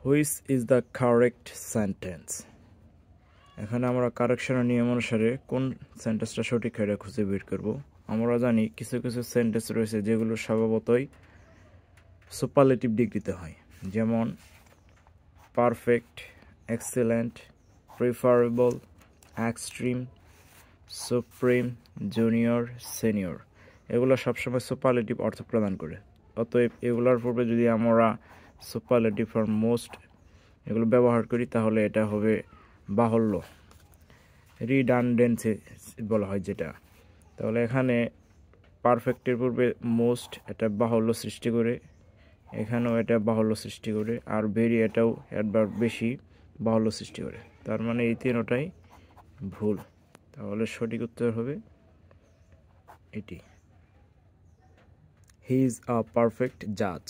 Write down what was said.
Which is the correct sentence. এখানে আমরা কারেকশনের নিয়ম অনুসারে কোন সেন্টেন্সটা সঠিক এটা খুঁজে বের করব। আমরা জানি কিছু কিছু সেন্টেন্স রয়েছে যেগুলো স্বভাবতই সুপারলেটিভ ডিগ্রিতে হয়, যেমন perfect, excellent, preferable, extreme, supreme, junior, senior. এগুলো সবসময় সুপারলেটিভ অর্থ প্রদান করে। অতএব এগুলোর পূর্বে যদি আমরা সুপারলেটিভ ফর মোস্ট এগুলো ব্যবহার করি তাহলে এটা হবে বাহুল্য, রিডান্ডেন্সি বলা হয় যেটা। তাহলে এখানে পারফেক্টের পূর্বে মোস্ট এটা বাহুল্য সৃষ্টি করে, এখানেও এটা বাহুল্য সৃষ্টি করে, আর ভেরি এটাও একবার বেশি বাহুল্য সৃষ্টি করে। তার মানে এই তিনটাই ভুল। তাহলে সঠিক উত্তর হবে এটি, হি ইজ আ পারফেক্ট জাজ।